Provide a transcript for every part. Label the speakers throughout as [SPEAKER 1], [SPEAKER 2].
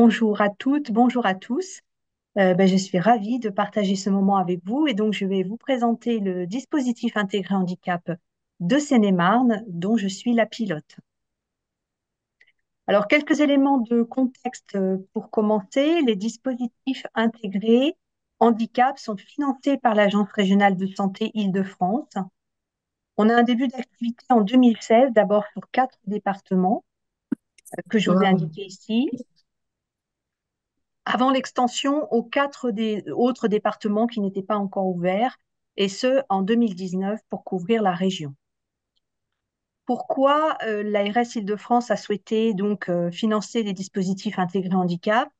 [SPEAKER 1] Bonjour à toutes, bonjour à tous. Je suis ravie de partager ce moment avec vous et donc je vais vous présenter le dispositif intégré handicap de Seine-et-Marne dont je suis la pilote. Alors, quelques éléments de contexte pour commencer. Les dispositifs intégrés handicap sont financés par l'Agence régionale de santé Île-de-France. On a un début d'activité en 2016, d'abord sur 4 départements que je vous ai
[SPEAKER 2] Wow.
[SPEAKER 1] indiqués ici, avant l'extension aux 4 autres départements qui n'étaient pas encore ouverts, et ce, en 2019, pour couvrir la région. Pourquoi l'ARS Île-de-France a souhaité donc financer les dispositifs intégrés handicap?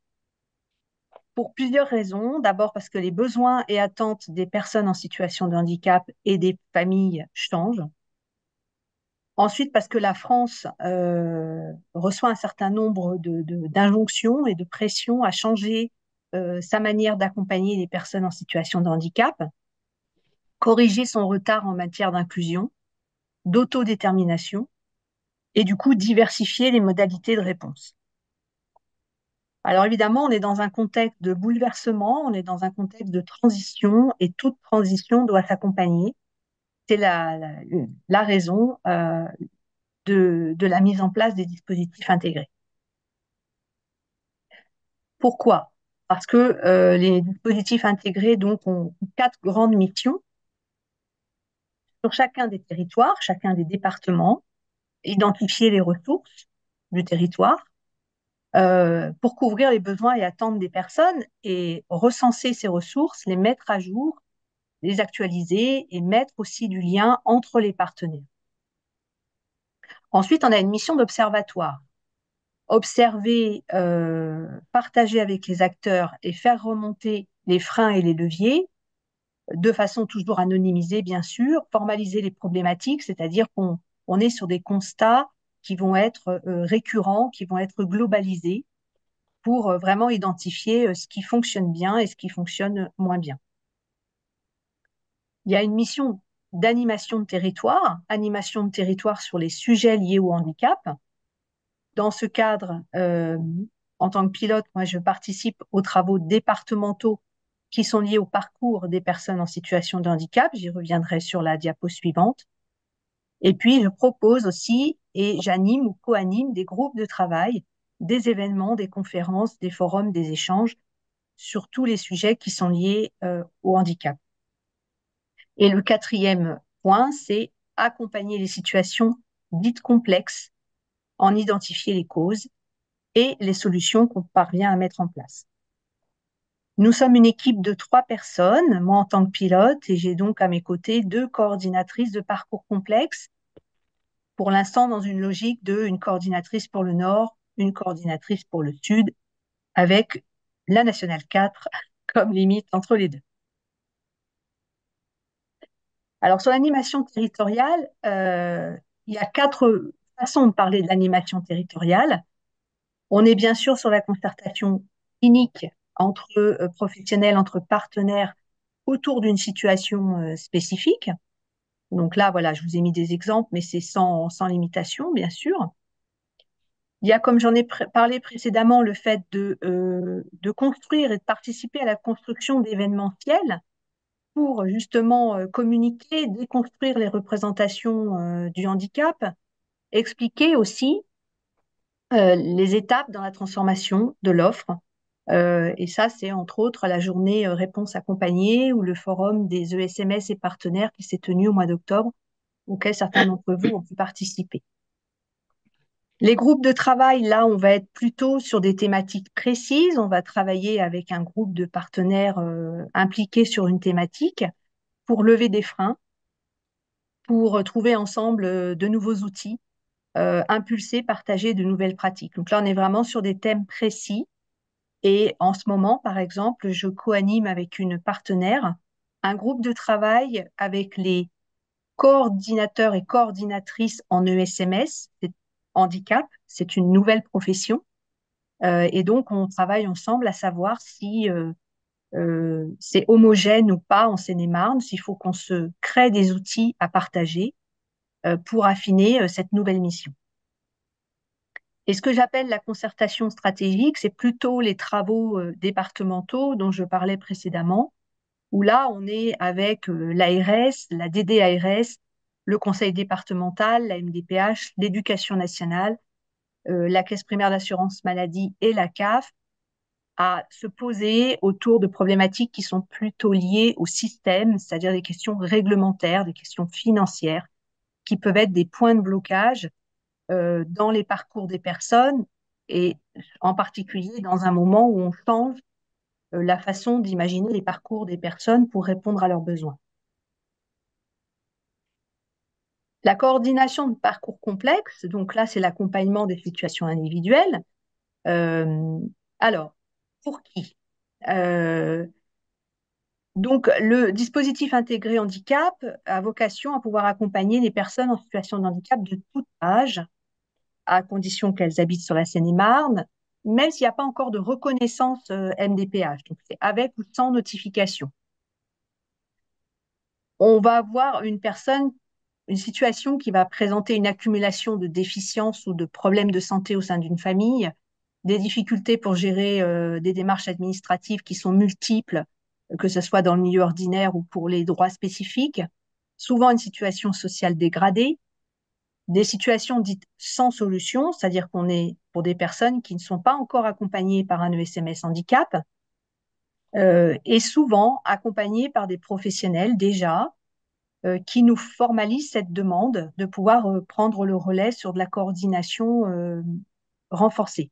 [SPEAKER 1] Pour plusieurs raisons. D'abord parce que les besoins et attentes des personnes en situation de handicap et des familles changent. Ensuite, parce que la France reçoit un certain nombre d'injonctions et de pressions à changer sa manière d'accompagner les personnes en situation de handicap, corriger son retard en matière d'inclusion, d'autodétermination, et du coup diversifier les modalités de réponse. Alors évidemment, on est dans un contexte de bouleversement, on est dans un contexte de transition, et toute transition doit s'accompagner. C'est la raison de la mise en place des dispositifs intégrés. Pourquoi? Parce que les dispositifs intégrés donc, ont 4 grandes missions sur chacun des territoires, chacun des départements, identifier les ressources du territoire pour couvrir les besoins et attentes des personnes et recenser ces ressources, les mettre à jour, les actualiser et mettre aussi du lien entre les partenaires. Ensuite, on a une mission d'observatoire. Observer, partager avec les acteurs et faire remonter les freins et les leviers de façon toujours anonymisée, bien sûr, formaliser les problématiques, c'est-à-dire qu'on est sur des constats qui vont être récurrents, qui vont être globalisés pour vraiment identifier ce qui fonctionne bien et ce qui fonctionne moins bien. Il y a une mission d'animation de territoire sur les sujets liés au handicap. Dans ce cadre, en tant que pilote, moi, je participe aux travaux départementaux qui sont liés au parcours des personnes en situation de handicap. J'y reviendrai sur la diapo suivante. Et puis, je propose aussi et j'anime ou co-anime des groupes de travail, des événements, des conférences, des forums, des échanges sur tous les sujets qui sont liés au handicap. Et le quatrième point, c'est accompagner les situations dites complexes, en identifier les causes et les solutions qu'on parvient à mettre en place. Nous sommes une équipe de 3 personnes, moi en tant que pilote, et j'ai donc à mes côtés 2 coordinatrices de parcours complexes, pour l'instant dans une logique de une coordinatrice pour le Nord, une coordinatrice pour le Sud, avec la Nationale 4 comme limite entre les deux. Alors sur l'animation territoriale, il y a 4 façons de parler de l'animation territoriale. On est bien sûr sur la concertation clinique entre professionnels, entre partenaires autour d'une situation spécifique. Donc là, voilà, je vous ai mis des exemples, mais c'est sans limitation, bien sûr. Il y a, comme j'en ai parlé précédemment, le fait de construire et de participer à la construction d'événementiels pour justement communiquer, déconstruire les représentations du handicap, expliquer aussi les étapes dans la transformation de l'offre. Et ça, c'est entre autres la journée réponse accompagnée ou le forum des ESMS et partenaires qui s'est tenu au mois d'octobre, auquel certains d'entre vous ont pu participer. Les groupes de travail, là, on va être plutôt sur des thématiques précises. On va travailler avec un groupe de partenaires impliqués sur une thématique pour lever des freins, pour trouver ensemble de nouveaux outils, impulser, partager de nouvelles pratiques. Donc là, on est vraiment sur des thèmes précis. Et en ce moment, par exemple, je co-anime avec une partenaire un groupe de travail avec les coordinateurs et coordinatrices en ESMS, c'est handicap, c'est une nouvelle profession. Et donc, on travaille ensemble à savoir si c'est homogène ou pas en Seine-et-Marne, s'il faut qu'on se crée des outils à partager pour affiner cette nouvelle mission. Et ce que j'appelle la concertation stratégique, c'est plutôt les travaux départementaux dont je parlais précédemment, où là, on est avec l'ARS, la DDARS, le conseil départemental, la MDPH, l'éducation nationale, la caisse primaire d'assurance maladie et la CAF, à se poser autour de problématiques qui sont plutôt liées au système, c'est-à-dire des questions réglementaires, des questions financières, qui peuvent être des points de blocage dans les parcours des personnes et en particulier dans un moment où on change la façon d'imaginer les parcours des personnes pour répondre à leurs besoins. La coordination de parcours complexes, donc là, c'est l'accompagnement des situations individuelles. Euh, alors, pour qui? Euh, donc, le dispositif intégré handicap a vocation à pouvoir accompagner les personnes en situation de handicap de tout âge, à condition qu'elles habitent sur la Seine-et-Marne, même s'il n'y a pas encore de reconnaissance MDPH. Donc, c'est avec ou sans notification. On va avoir une situation qui va présenter une accumulation de déficiences ou de problèmes de santé au sein d'une famille, des difficultés pour gérer des démarches administratives qui sont multiples, que ce soit dans le milieu ordinaire ou pour les droits spécifiques, souvent une situation sociale dégradée, des situations dites sans solution, c'est-à-dire qu'on est pour des personnes qui ne sont pas encore accompagnées par un ESMS handicap, et souvent accompagnées par des professionnels déjà qui nous formalisent cette demande de pouvoir prendre le relais sur de la coordination renforcée.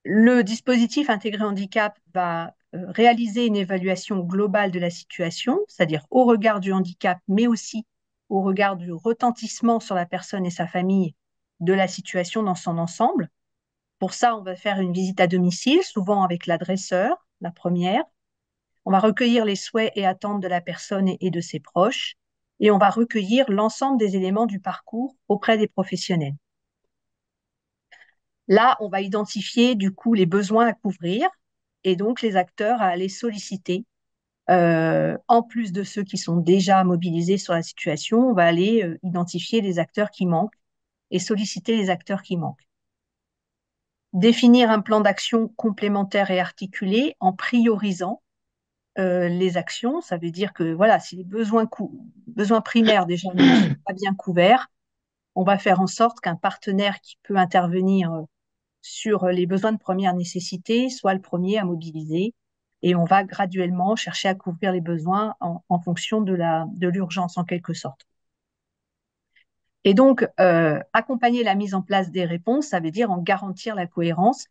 [SPEAKER 1] Le dispositif intégré handicap va réaliser une évaluation globale de la situation, c'est-à-dire au regard du handicap, mais aussi au regard du retentissement sur la personne et sa famille de la situation dans son ensemble. Pour ça, on va faire une visite à domicile, souvent avec l'adresseur, la première. On va recueillir les souhaits et attentes de la personne et de ses proches, et on va recueillir l'ensemble des éléments du parcours auprès des professionnels. Là, on va identifier du coup les besoins à couvrir et donc les acteurs à aller solliciter. En plus de ceux qui sont déjà mobilisés sur la situation, on va aller identifier les acteurs qui manquent et solliciter les acteurs qui manquent. Définir un plan d'action complémentaire et articulé en priorisant les actions. Ça veut dire que voilà, si les besoins primaires déjà ne sont pas bien couverts, on va faire en sorte qu'un partenaire qui peut intervenir sur les besoins de première nécessité soit le premier à mobiliser. Et on va graduellement chercher à couvrir les besoins en fonction de l'urgence en quelque sorte. Et donc, accompagner la mise en place des réponses, ça veut dire en garantir la cohérence.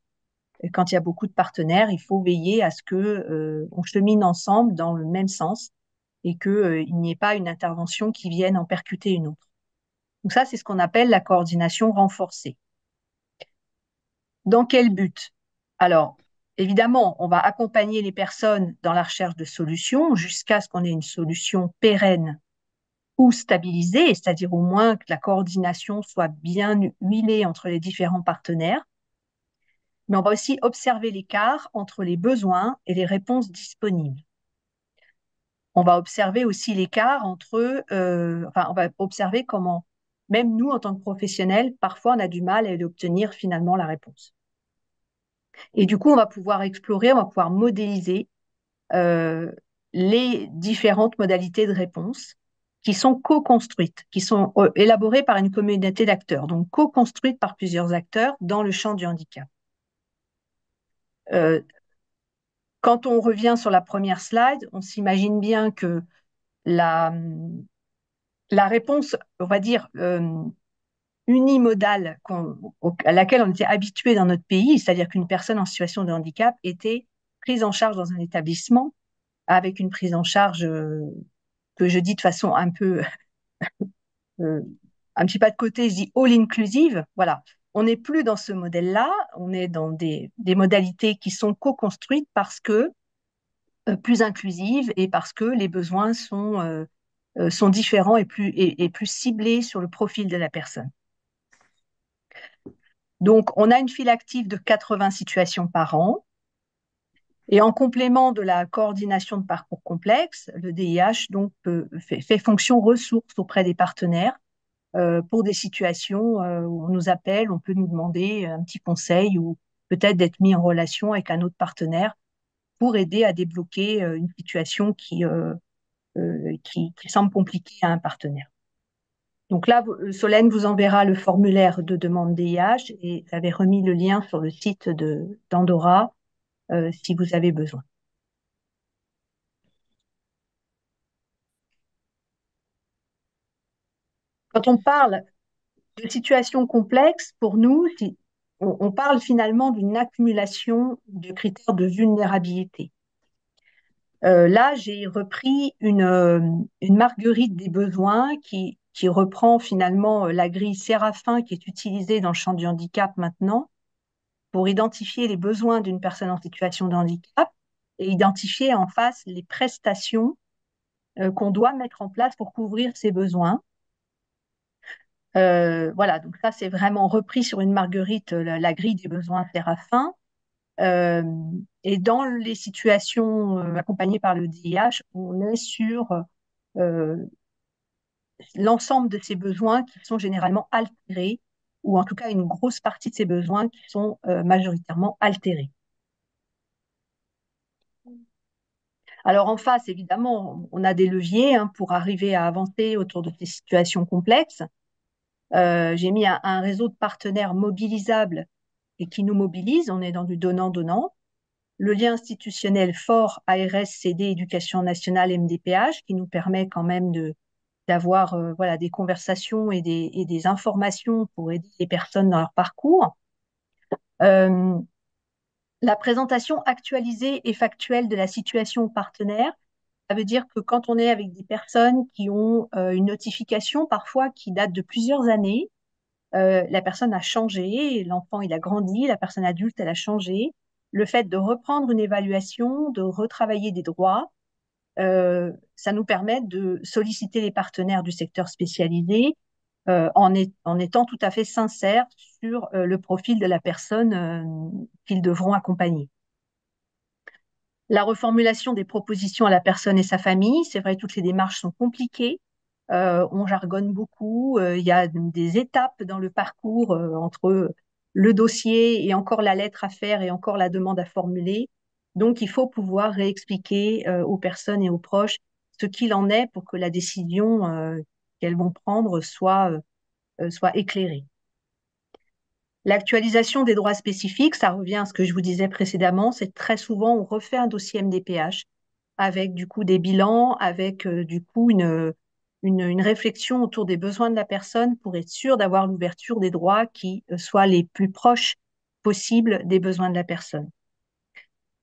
[SPEAKER 1] Et quand il y a beaucoup de partenaires, il faut veiller à ce que on chemine ensemble dans le même sens et qu'il n'y ait pas une intervention qui vienne en percuter une autre. Donc ça, c'est ce qu'on appelle la coordination renforcée. Dans quel but? Alors, évidemment, on va accompagner les personnes dans la recherche de solutions jusqu'à ce qu'on ait une solution pérenne ou stabilisée, c'est-à-dire au moins que la coordination soit bien huilée entre les différents partenaires. Mais on va aussi observer l'écart entre les besoins et les réponses disponibles. On va observer aussi l'écart entre, on va observer comment, même nous, en tant que professionnels, parfois on a du mal à obtenir finalement la réponse. Et du coup, on va pouvoir explorer, on va pouvoir modéliser euh, les différentes modalités de réponse qui sont co-construites, qui sont élaborées par une communauté d'acteurs, donc co-construites par plusieurs acteurs dans le champ du handicap. Quand on revient sur la première slide, on s'imagine bien que la, la réponse, on va dire, unimodale à laquelle on était habitué dans notre pays, c'est-à-dire qu'une personne en situation de handicap était prise en charge dans un établissement avec une prise en charge que je dis de façon euh, un petit pas de côté, je dis all inclusive. Voilà, on n'est plus dans ce modèle-là, on est dans des modalités qui sont co-construites parce que plus inclusives et parce que les besoins sont différents et plus ciblés sur le profil de la personne. Donc, on a une file active de 80 situations par an. Et en complément de la coordination de parcours complexes, le DIH donc, fait fonction ressource auprès des partenaires pour des situations où on nous appelle, on peut nous demander un petit conseil ou peut-être d'être mis en relation avec un autre partenaire pour aider à débloquer une situation qui semble compliquée à un partenaire. Donc là, Solène vous enverra le formulaire de demande DIH et vous avez remis le lien sur le site d'Andorra si vous avez besoin. Quand on parle de situation complexe, pour nous, on parle finalement d'une accumulation de critères de vulnérabilité. Là, j'ai repris une marguerite des besoins qui reprend finalement la grille Séraphin qui est utilisée dans le champ du handicap maintenant pour identifier les besoins d'une personne en situation de handicap et identifier en face les prestations qu'on doit mettre en place pour couvrir ces besoins. Voilà, donc ça, c'est vraiment repris sur une marguerite, la grille des besoins Séraphin. Euh, et dans les situations accompagnées par le DIH, on est sur euh, l'ensemble de ces besoins qui sont généralement altérés, ou en tout cas une grosse partie de ces besoins qui sont majoritairement altérés. Alors en face, évidemment, on a des leviers pour arriver à avancer autour de ces situations complexes. J'ai mis un réseau de partenaires mobilisables et qui nous mobilisent. On est dans du donnant-donnant. Le lien institutionnel fort ARS, CD, Éducation nationale, MDPH, qui nous permet quand même d'avoir voilà, des conversations et des informations pour aider les personnes dans leur parcours. Euh, la présentation actualisée et factuelle de la situation partenaire, ça veut dire que quand on est avec des personnes qui ont une notification parfois qui date de plusieurs années, la personne a changé, l'enfant il a grandi, la personne adulte elle a changé. Le fait de reprendre une évaluation, de retravailler des droits, ça nous permet de solliciter les partenaires du secteur spécialisé en étant tout à fait sincères sur le profil de la personne qu'ils devront accompagner. La reformulation des propositions à la personne et sa famille, c'est vrai, toutes les démarches sont compliquées. On jargonne beaucoup. Il y a des étapes dans le parcours entre le dossier et encore la lettre à faire et encore la demande à formuler. Donc, il faut pouvoir réexpliquer aux personnes et aux proches ce qu'il en est pour que la décision qu'elles vont prendre soit éclairée. L'actualisation des droits spécifiques, ça revient à ce que je vous disais précédemment, c'est très souvent on refait un dossier MDPH avec du coup des bilans, avec du coup une réflexion autour des besoins de la personne pour être sûr d'avoir l'ouverture des droits qui soient les plus proches possibles des besoins de la personne.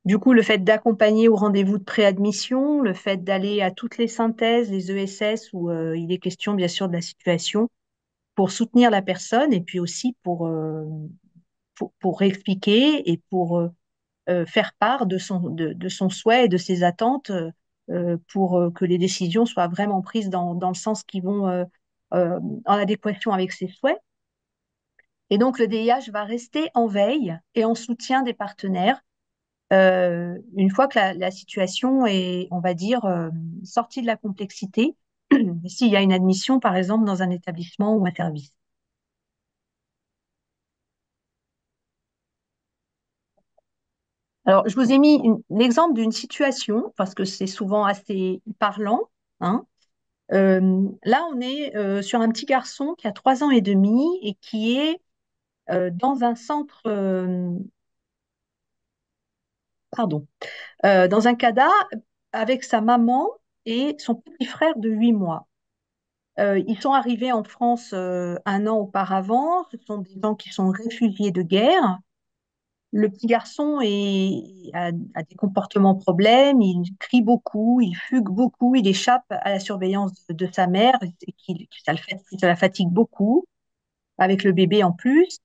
[SPEAKER 1] Du coup, le fait d'accompagner au rendez-vous de préadmission, le fait d'aller à toutes les synthèses, les ESS où il est question bien sûr de la situation pour soutenir la personne et puis aussi pour réexpliquer et pour faire part de son souhait et de ses attentes pour que les décisions soient vraiment prises dans le sens qui vont en adéquation avec ses souhaits. Et donc, le DIH va rester en veille et en soutien des partenaires une fois que la situation est, on va dire, sortie de la complexité, s'il y a une admission, par exemple, dans un établissement ou un service. Alors, je vous ai mis l'exemple d'une situation, parce que c'est souvent assez parlant, hein. Là, on est sur un petit garçon qui a 3 ans et demi et qui est dans un centre, pardon, dans un CADA avec sa maman et son petit frère de 8 mois. Ils sont arrivés en France un an auparavant. Ce sont des gens qui sont réfugiés de guerre. Le petit garçon a des comportements problèmes, il crie beaucoup, il fugue beaucoup, il échappe à la surveillance de sa mère, et ça la fatigue beaucoup, avec le bébé en plus.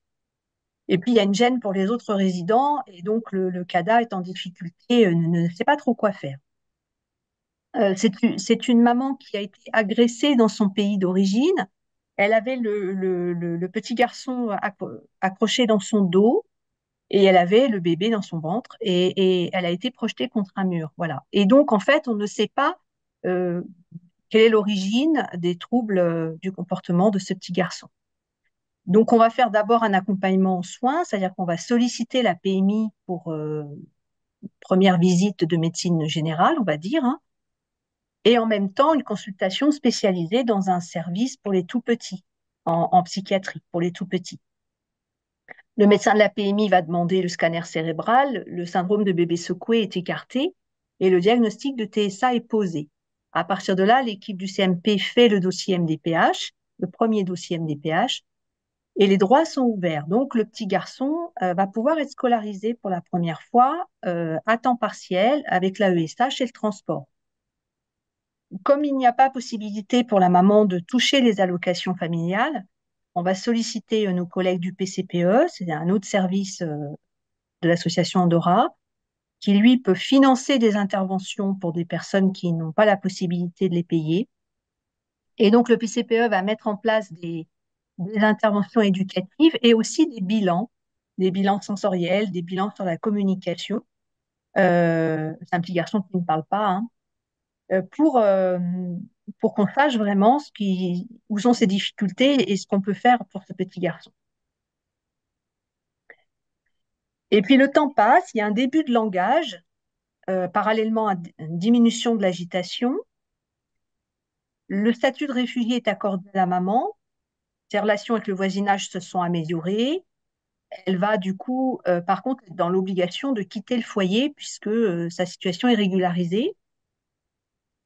[SPEAKER 1] Et puis, il y a une gêne pour les autres résidents, et donc le CADA est en difficulté, ne sait pas trop quoi faire. C'est une maman qui a été agressée dans son pays d'origine. Elle avait le petit garçon accroché dans son dos et elle avait le bébé dans son ventre et elle a été projetée contre un mur. Voilà. Et donc, en fait, on ne sait pas euh, quelle est l'origine des troubles du comportement de ce petit garçon. Donc, on va faire d'abord un accompagnement en soins, c'est-à-dire qu'on va solliciter la PMI pour première visite de médecine générale, on va dire, hein, et en même temps une consultation spécialisée dans un service pour les tout petits, en psychiatrie, pour les tout petits. Le médecin de la PMI va demander le scanner cérébral, le syndrome de bébé secoué est écarté et le diagnostic de TSA est posé. À partir de là, l'équipe du CMP fait le dossier MDPH, le premier dossier MDPH, et les droits sont ouverts. Donc, le petit garçon va pouvoir être scolarisé pour la première fois à temps partiel avec l'AESH et le transport. Comme il n'y a pas possibilité pour la maman de toucher les allocations familiales, on va solliciter nos collègues du PCPE, c'est un autre service de l'association Andorra, qui lui peut financer des interventions pour des personnes qui n'ont pas la possibilité de les payer. Et donc le PCPE va mettre en place des interventions éducatives et aussi des bilans sensoriels, des bilans sur la communication. C'est un petit garçon qui ne parle pas, hein, euh, pour, euh, pour qu'on sache vraiment où sont ses difficultés et ce qu'on peut faire pour ce petit garçon. Et puis le temps passe, il y a un début de langage, parallèlement à une diminution de l'agitation. Le statut de réfugié est accordé à la maman. Ses relations avec le voisinage se sont améliorées. Elle va du coup, par contre, être dans l'obligation de quitter le foyer puisque sa situation est régularisée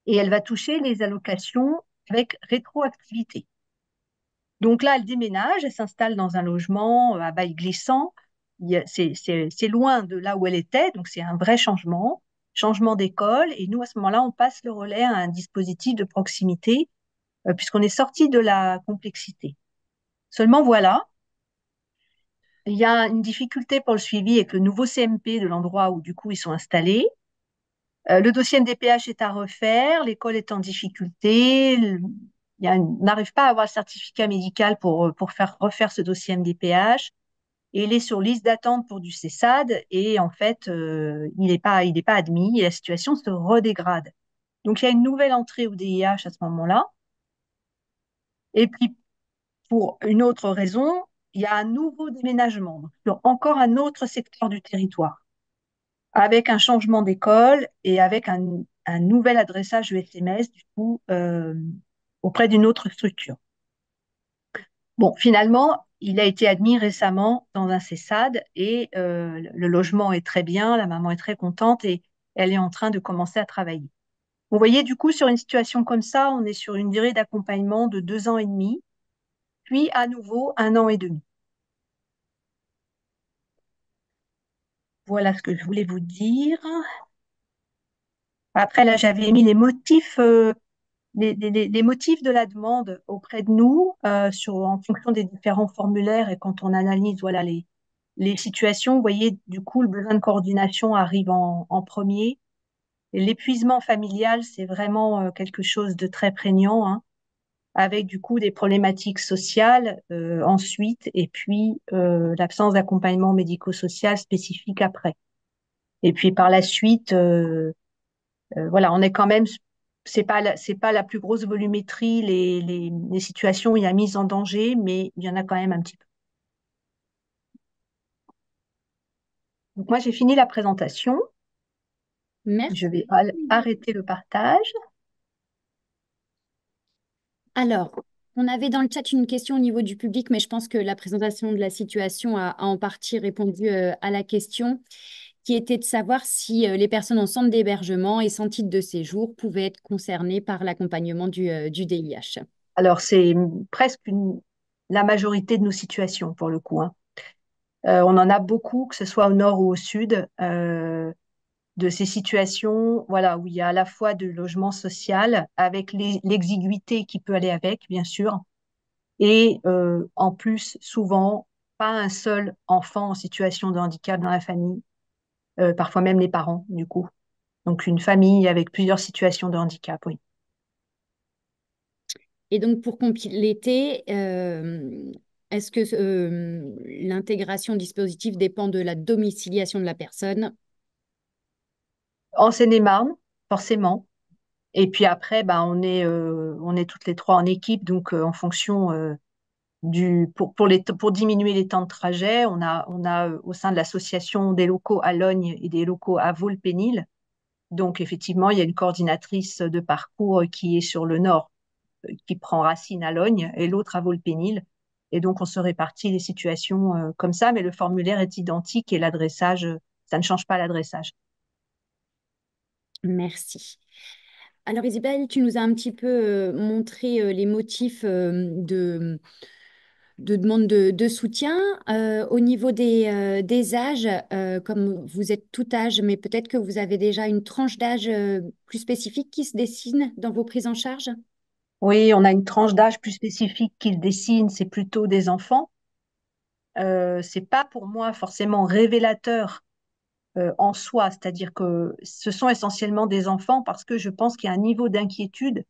[SPEAKER 1] et elle va toucher les allocations avec rétroactivité. Donc là, elle déménage, elle s'installe dans un logement à bail glissant. C'est loin de là où elle était, donc c'est un vrai changement, changement d'école. Et nous, à ce moment-là, on passe le relais à un dispositif de proximité, puisqu'on est sorti de la complexité. Seulement voilà, il y a une difficulté pour le suivi avec le nouveau CMP de l'endroit où du coup ils sont installés. Le dossier NDPH est à refaire, l'école est en difficulté, on n'arrive pas à avoir le certificat médical pour faire refaire ce dossier MDPH. Et il est sur liste d'attente pour du CESAD et en fait, il est pas admis et la situation se redégrade. Donc, il y a une nouvelle entrée au DIH à ce moment-là. Et puis, pour une autre raison, il y a un nouveau déménagement sur encore un autre secteur du territoire, avec un changement d'école et avec un nouvel adressage SMS, du coup, auprès d'une autre structure. Bon, finalement, il a été admis récemment dans un CESAD et le logement est très bien, la maman est très contente et elle est en train de commencer à travailler. Vous voyez, du coup, sur une situation comme ça, on est sur une durée d'accompagnement de 2 ans et demi, puis à nouveau 1 an et demi. Voilà ce que je voulais vous dire. Après, là, j'avais mis les motifs, les motifs de la demande auprès de nous en fonction des différents formulaires et quand on analyse voilà, les situations, vous voyez, du coup, le besoin de coordination arrive en premier. Et l'épuisement familial, c'est vraiment quelque chose de très prégnant, hein, avec du coup des problématiques sociales ensuite, et puis l'absence d'accompagnement médico-social spécifique après. Et puis par la suite, voilà, on est quand même, c'est pas la plus grosse volumétrie, les situations où il y a mise en danger, mais il y en a quand même un petit peu. Donc moi, j'ai fini la présentation.
[SPEAKER 2] Merci.
[SPEAKER 1] Je vais arrêter le partage.
[SPEAKER 2] Alors, on avait dans le chat une question au niveau du public, mais je pense que la présentation de la situation a en partie répondu à la question, qui était de savoir si les personnes en centre d'hébergement et sans titre de séjour pouvaient être concernées par l'accompagnement du DIH.
[SPEAKER 1] Alors, c'est presque la majorité de nos situations pour le coup, hein. On en a beaucoup, que ce soit au nord ou au sud, de ces situations, voilà, où il y a à la fois de logement social avec l'exiguïté qui peut aller avec, bien sûr, et en plus, souvent, pas un seul enfant en situation de handicap dans la famille, parfois même les parents, du coup. Donc, une famille avec plusieurs situations de handicap, oui.
[SPEAKER 2] Et donc, pour compléter, est-ce que l'intégration au dispositif dépend de la domiciliation de la personne?
[SPEAKER 1] En Seine-et-Marne, forcément. Et puis après, bah, on est toutes les trois en équipe, donc en fonction pour diminuer les temps de trajet, on a au sein de l'association des locaux à Logne et des locaux à Vaux-le-Pénil. Donc effectivement, il y a une coordinatrice de parcours qui est sur le nord, qui prend racine à Logne, et l'autre à Vaux-le-Pénil. Et donc on se répartit les situations comme ça, mais le formulaire est identique et l'adressage, ça ne change pas l'adressage.
[SPEAKER 2] Merci. Alors Isabelle, tu nous as un petit peu montré les motifs de demande de soutien. Au niveau des âges, comme vous êtes tout âge, mais peut-être que vous avez déjà une tranche d'âge plus spécifique qui se dessine dans vos prises en charge?
[SPEAKER 1] Oui, on a une tranche d'âge plus spécifique qu'il dessine, c'est plutôt des enfants. C'est pas pour moi forcément révélateur en soi, c'est-à-dire que ce sont essentiellement des enfants parce que je pense qu'il y a un niveau d'inquiétude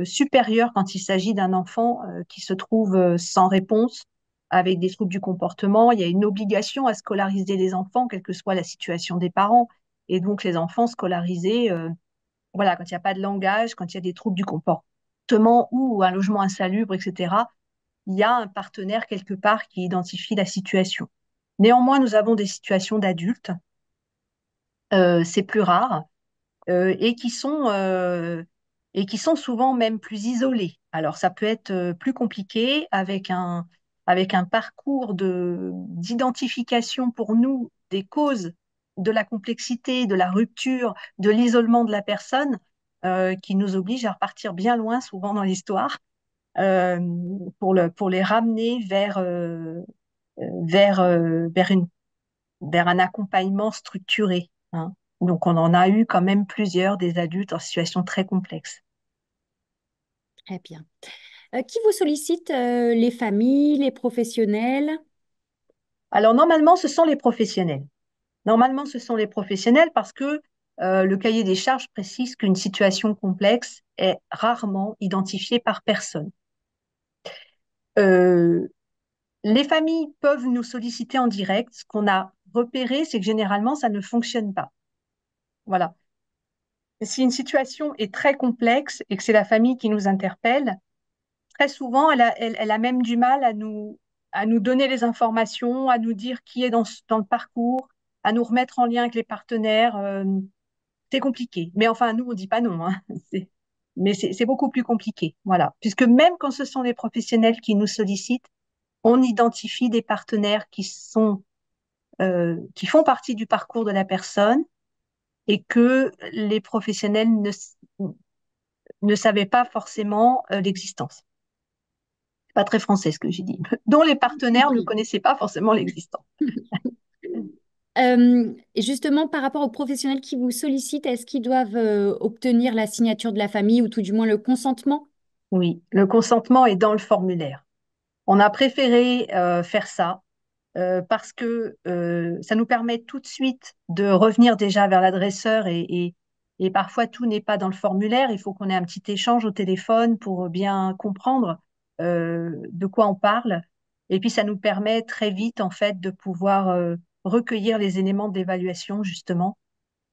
[SPEAKER 1] supérieur quand il s'agit d'un enfant qui se trouve sans réponse, avec des troubles du comportement. Il y a une obligation à scolariser les enfants, quelle que soit la situation des parents. Et donc les enfants scolarisés, voilà, quand il n'y a pas de langage, quand il y a des troubles du comportement ou un logement insalubre, etc., il y a un partenaire quelque part qui identifie la situation. Néanmoins, nous avons des situations d'adultes, c'est plus rare, et qui sont souvent même plus isolés. Alors, ça peut être plus compliqué avec un parcours d'identification pour nous des causes de la complexité, de la rupture, de l'isolement de la personne, qui nous oblige à repartir bien loin, souvent dans l'histoire, euh, pour les ramener vers un accompagnement structuré, hein. Donc, on en a eu quand même plusieurs des adultes en situation très complexe.
[SPEAKER 2] Très bien. Qui vous sollicite, les familles, les professionnels?
[SPEAKER 1] Alors, normalement, ce sont les professionnels. Normalement, ce sont les professionnels parce que le cahier des charges précise qu'une situation complexe est rarement identifiée par personne. Euh, les familles peuvent nous solliciter en direct. Ce qu'on a repéré, c'est que généralement, ça ne fonctionne pas. Voilà. Si une situation est très complexe et que c'est la famille qui nous interpelle, très souvent, elle a même du mal à nous donner les informations, à nous dire qui est dans le parcours, à nous remettre en lien avec les partenaires. C'est compliqué. Mais enfin, nous, on ne dit pas non, hein. Mais c'est beaucoup plus compliqué. Voilà. Puisque même quand ce sont les professionnels qui nous sollicitent, on identifie des partenaires qui font partie du parcours de la personne et que les professionnels ne savaient pas forcément l'existence. Pas très français ce que j'ai dit, dont les partenaires ne
[SPEAKER 2] Compris.
[SPEAKER 1] connaissaient pas forcément l'existence.
[SPEAKER 2] Et justement, par rapport aux professionnels qui vous sollicitent, est-ce qu'ils doivent obtenir la signature de la famille ou tout du moins le consentement?
[SPEAKER 1] Oui, le consentement est dans le formulaire. On a préféré faire ça parce que ça nous permet tout de suite de revenir déjà vers l'adresseur et parfois tout n'est pas dans le formulaire. Il faut qu'on ait un petit échange au téléphone pour bien comprendre de quoi on parle. Et puis ça nous permet très vite en fait de pouvoir recueillir les éléments d'évaluation justement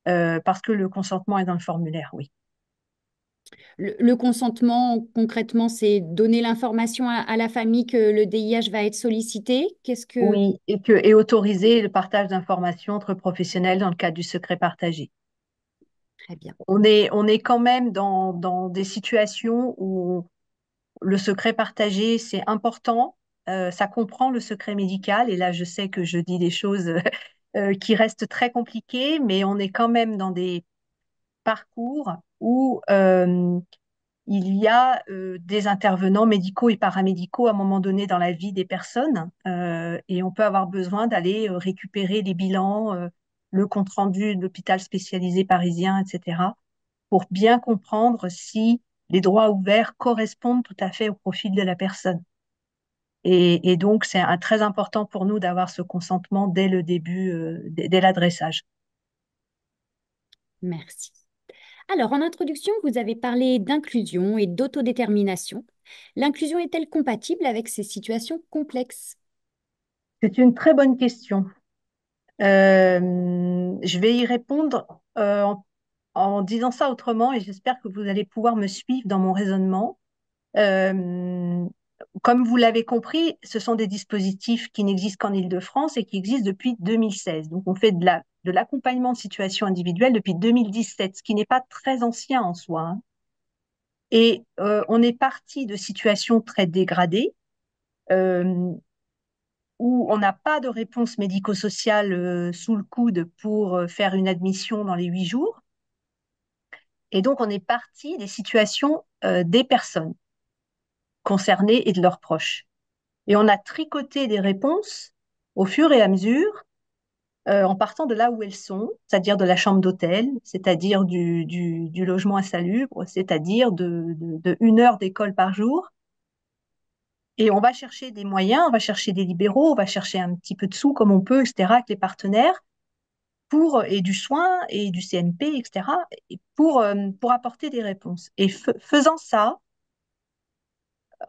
[SPEAKER 1] parce que le consentement est dans le formulaire, oui.
[SPEAKER 2] Le consentement, concrètement, c'est donner l'information à la famille que le DIH va être sollicité. Qu'est-ce que...
[SPEAKER 1] Oui, et autoriser le partage d'informations entre professionnels dans le cadre du secret partagé.
[SPEAKER 2] Très bien.
[SPEAKER 1] On est quand même dans des situations où le secret partagé, c'est important. Ça comprend le secret médical. Et là, je sais que je dis des choses qui restent très compliquées, mais on est quand même dans des parcours où il y a des intervenants médicaux et paramédicaux à un moment donné dans la vie des personnes, et on peut avoir besoin d'aller récupérer les bilans, le compte-rendu de l'hôpital spécialisé parisien, etc., pour bien comprendre si les droits ouverts correspondent tout à fait au profil de la personne. Et donc, c'est très important pour nous d'avoir ce consentement dès le début, dès l'adressage.
[SPEAKER 2] Merci. Alors, en introduction, vous avez parlé d'inclusion et d'autodétermination. L'inclusion est-elle compatible avec ces situations complexes?
[SPEAKER 1] C'est une très bonne question. Je vais y répondre en disant ça autrement, et j'espère que vous allez pouvoir me suivre dans mon raisonnement, euh, comme vous l'avez compris, ce sont des dispositifs qui n'existent qu'en Île-de-France et qui existent depuis 2016. Donc, on fait de l'accompagnement de situation individuelle depuis 2017, ce qui n'est pas très ancien en soi, hein. Et on est parti de situations très dégradées, euh, où on n'a pas de réponse médico-sociale sous le coude pour faire une admission dans les 8 jours. Et donc, on est parti des situations des personnes concernées et de leurs proches. Et on a tricoté des réponses au fur et à mesure, en partant de là où elles sont, c'est-à-dire de la chambre d'hôtel, c'est-à-dire du logement insalubre, c'est-à-dire de 1 heure d'école par jour. Et on va chercher des moyens, on va chercher des libéraux, on va chercher un petit peu de sous comme on peut, etc., avec les partenaires, et du soin et du CNP, etc., et pour apporter des réponses. Et faisant ça,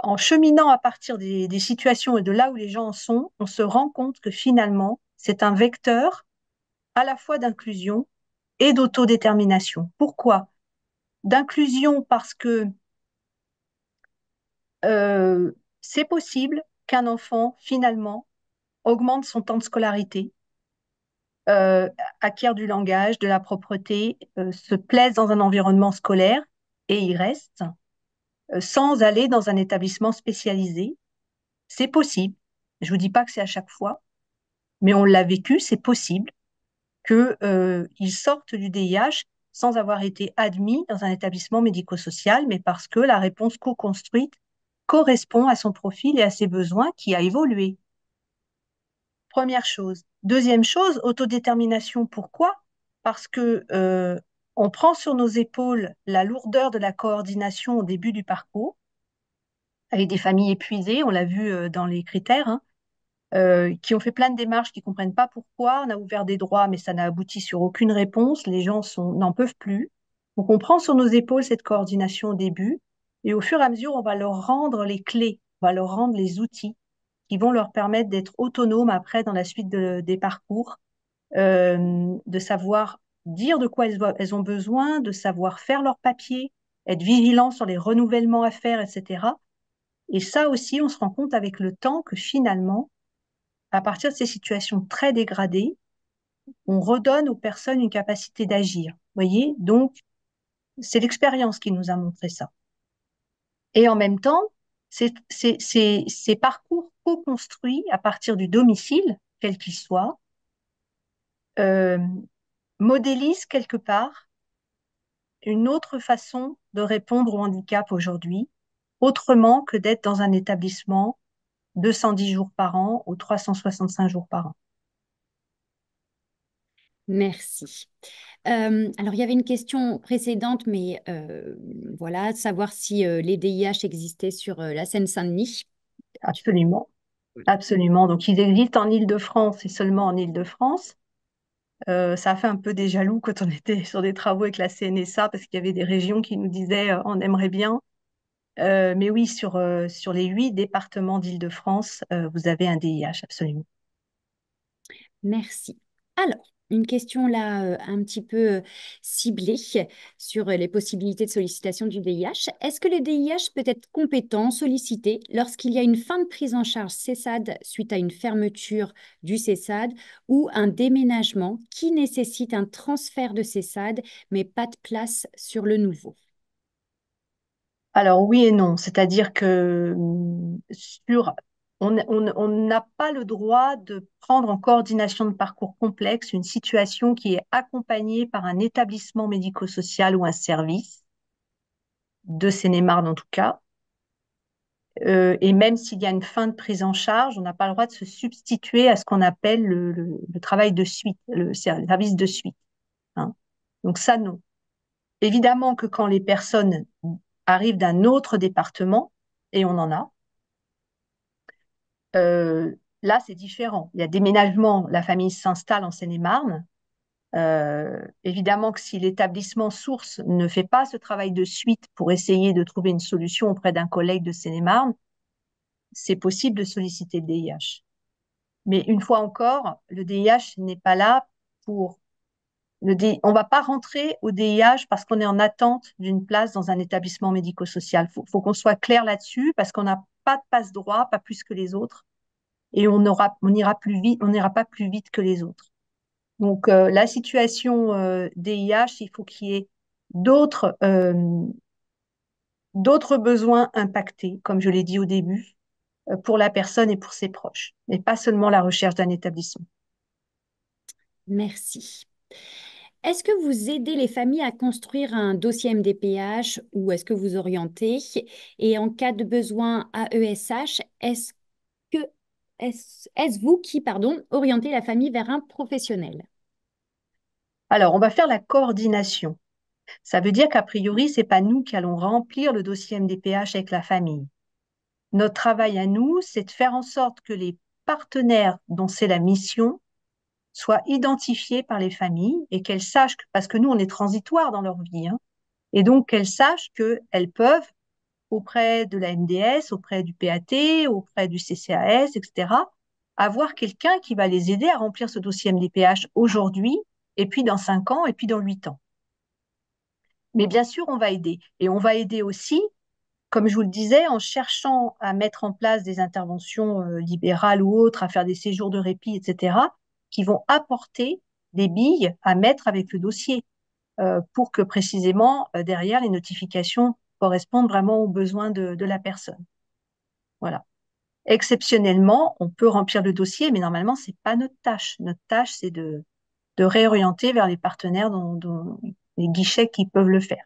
[SPEAKER 1] en cheminant à partir des situations et de là où les gens en sont, on se rend compte que finalement, c'est un vecteur à la fois d'inclusion et d'autodétermination. Pourquoi? D'inclusion parce que euh, c'est possible qu'un enfant, finalement, augmente son temps de scolarité, euh, acquiert du langage, de la propreté, se plaise dans un environnement scolaire et y reste, sans aller dans un établissement spécialisé. C'est possible. Je vous dis pas que c'est à chaque fois, mais on l'a vécu, c'est possible qu'ils sortent du DIH sans avoir été admis dans un établissement médico-social, mais parce que la réponse co-construite correspond à son profil et à ses besoins qui a évolué. Première chose. Deuxième chose, autodétermination. Pourquoi? Parce que on prend sur nos épaules la lourdeur de la coordination au début du parcours, avec des familles épuisées, on l'a vu dans les critères, hein, qui ont fait plein de démarches, qui ne comprennent pas pourquoi. On a ouvert des droits, mais ça n'a abouti sur aucune réponse. Les gens n'en peuvent plus. Donc, on prend sur nos épaules cette coordination au début, et au fur et à mesure, on va leur rendre les clés, on va leur rendre les outils qui vont leur permettre d'être autonomes après dans la suite des parcours, de savoir dire de quoi elles ont besoin, de savoir faire leurs papiers, être vigilants sur les renouvellements à faire, etc. Et ça aussi, on se rend compte avec le temps que finalement, à partir de ces situations très dégradées, on redonne aux personnes une capacité d'agir. Vous voyez? Donc, c'est l'expérience qui nous a montré ça. Et en même temps, ces parcours co-construits à partir du domicile, quel qu'il soit, euh, modélisent quelque part une autre façon de répondre au handicap aujourd'hui, autrement que d'être dans un établissement 210 jours par an ou 365 jours par an.
[SPEAKER 2] Merci. Alors, il y avait une question précédente, mais voilà, savoir si les DIH existaient sur la Seine-Saint-Denis.
[SPEAKER 1] Absolument, absolument. Donc, ils existent en Île-de-France et seulement en Île-de-France. Ça a fait un peu des jaloux quand on était sur des travaux avec la CNSA parce qu'il y avait des régions qui nous disaient on aimerait bien. Mais oui, sur les 8 départements d'Île-de-France, vous avez un DIH, absolument.
[SPEAKER 2] Merci. Alors, une question là un petit peu ciblée sur les possibilités de sollicitation du DIH. Est-ce que le DIH peut être compétent, sollicité, lorsqu'il y a une fin de prise en charge CESAD suite à une fermeture du CESAD ou un déménagement qui nécessite un transfert de CESAD, mais pas de place sur le nouveau?
[SPEAKER 1] Alors oui et non, c'est-à-dire que on n'a pas le droit de prendre en coordination de parcours complexe une situation qui est accompagnée par un établissement médico-social ou un service, de Seine-et-Marne en tout cas. Et même s'il y a une fin de prise en charge, on n'a pas le droit de se substituer à ce qu'on appelle le travail de suite, le service de suite, hein. Donc ça, non. Évidemment que quand les personnes arrivent d'un autre département, et on en a, là, c'est différent. Il y a déménagement, la famille s'installe en Seine-et-Marne. Évidemment que si l'établissement source ne fait pas ce travail de suite pour essayer de trouver une solution auprès d'un collègue de Seine-et-Marne, c'est possible de solliciter le DIH. Mais une fois encore, le DIH n'est pas là pour On ne va pas rentrer au DIH parce qu'on est en attente d'une place dans un établissement médico-social. Faut qu'on soit clair là-dessus parce qu'on n'a pas de passe-droit, pas plus que les autres, et on ira plus vite, on n'ira pas plus vite que les autres. Donc, la situation DIH, il faut qu'il y ait d'autres d'autres besoins impactés, comme je l'ai dit au début, pour la personne et pour ses proches, et pas seulement la recherche d'un établissement.
[SPEAKER 2] Merci. Est-ce que vous aidez les familles à construire un dossier MDPH ou est-ce que vous orientez? Et en cas de besoin AESH, que est-ce vous qui, pardon, orientez la famille vers un professionnel?
[SPEAKER 1] Alors, on va faire la coordination. Ça veut dire qu'a priori, c'est pas nous qui allons remplir le dossier MDPH avec la famille. Notre travail à nous, c'est de faire en sorte que les partenaires dont c'est la mission soient identifiés par les familles et qu'elles sachent, parce que nous, on est transitoire dans leur vie, hein, et donc qu'elles sachent qu'elles peuvent, auprès de la MDS, auprès du PAT, auprès du CCAS, etc., avoir quelqu'un qui va les aider à remplir ce dossier MDPH aujourd'hui, et puis dans 5 ans, et puis dans 8 ans. Mais bien sûr, on va aider. Et on va aider aussi, comme je vous le disais, en cherchant à mettre en place des interventions libérales ou autres, à faire des séjours de répit, etc., qui vont apporter des billes à mettre avec le dossier pour que précisément, derrière, les notifications correspondent vraiment aux besoins de la personne. Voilà. Exceptionnellement, on peut remplir le dossier, mais normalement, c'est pas notre tâche. Notre tâche, c'est de réorienter vers les partenaires dont les guichets qui peuvent le faire.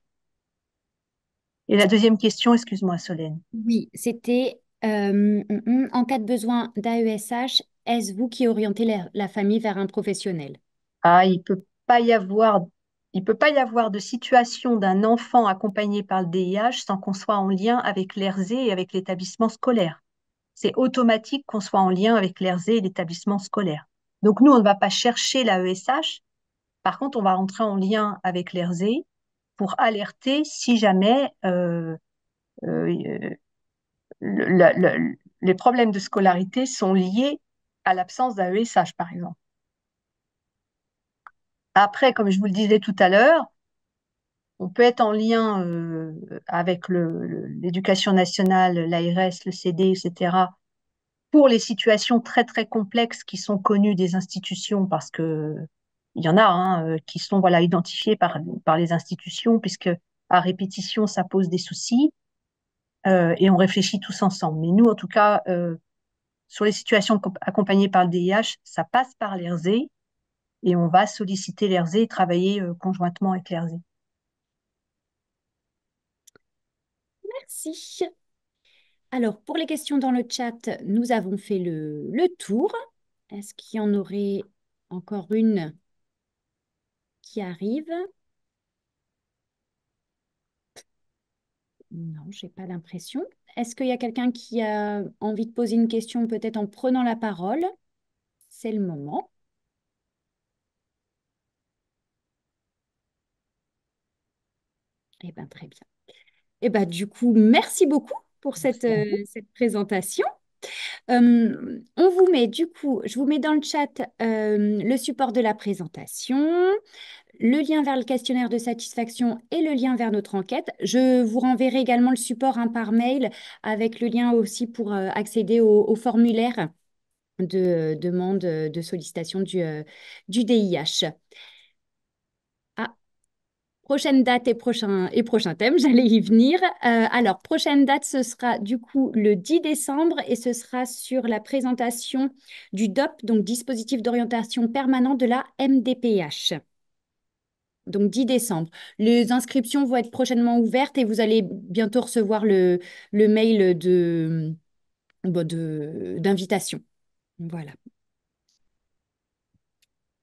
[SPEAKER 1] Et la deuxième question, excuse-moi, Solène.
[SPEAKER 2] Oui, c'était en cas de besoin d'AESH, est-ce vous qui orientez la famille vers un professionnel?
[SPEAKER 1] Ah, il peut pas y avoir de situation d'un enfant accompagné par le DIH sans qu'on soit en lien avec l'ERZ et avec l'établissement scolaire. C'est automatique qu'on soit en lien avec l'ERZ et l'établissement scolaire. Donc nous, on ne va pas chercher la ESH. Par contre, on va rentrer en lien avec l'ERZ pour alerter si jamais euh, les problèmes de scolarité sont liés à l'absence d'AESH, par exemple. Après, comme je vous le disais tout à l'heure, on peut être en lien avec l'éducation nationale, l'ARS, le CD, etc., pour les situations très, très complexes qui sont connues des institutions, parce que il y en a hein, qui sont voilà, identifiées par les institutions, puisque à répétition, ça pose des soucis, et on réfléchit tous ensemble. Mais nous, en tout cas, sur les situations accompagnées par le DIH, ça passe par l'ERZ, et on va solliciter l'ERZ et travailler conjointement avec l'ERZ.
[SPEAKER 2] Merci. Alors, pour les questions dans le chat, nous avons fait le tour. Est-ce qu'il y en aurait encore une qui arrive? Non, j'ai pas l'impression. Est-ce qu'il y a quelqu'un qui a envie de poser une question peut-être en prenant la parole? C'est le moment. Eh bien, très bien. Eh bien, du coup, merci beaucoup pour
[SPEAKER 1] Merci à vous.
[SPEAKER 2] cette présentation. On vous met, du coup, je vous mets dans le chat le support de la présentation, le lien vers le questionnaire de satisfaction et le lien vers notre enquête. Je vous renverrai également le support hein, par mail avec le lien aussi pour accéder au formulaire de demande de sollicitation du DIH. Ah, prochaine date et prochain thème, j'allais y venir. Alors, prochaine date, ce sera du coup le 10 décembre et ce sera sur la présentation du DOP, donc dispositif d'orientation permanent de la MDPH. Donc 10 décembre. Les inscriptions vont être prochainement ouvertes et vous allez bientôt recevoir le mail d'invitation. Voilà.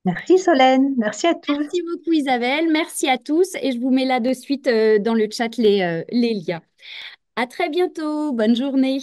[SPEAKER 1] Merci Solène, merci à tous.
[SPEAKER 2] Merci beaucoup Isabelle, merci à tous et je vous mets là de suite dans le chat les liens. À très bientôt, bonne journée.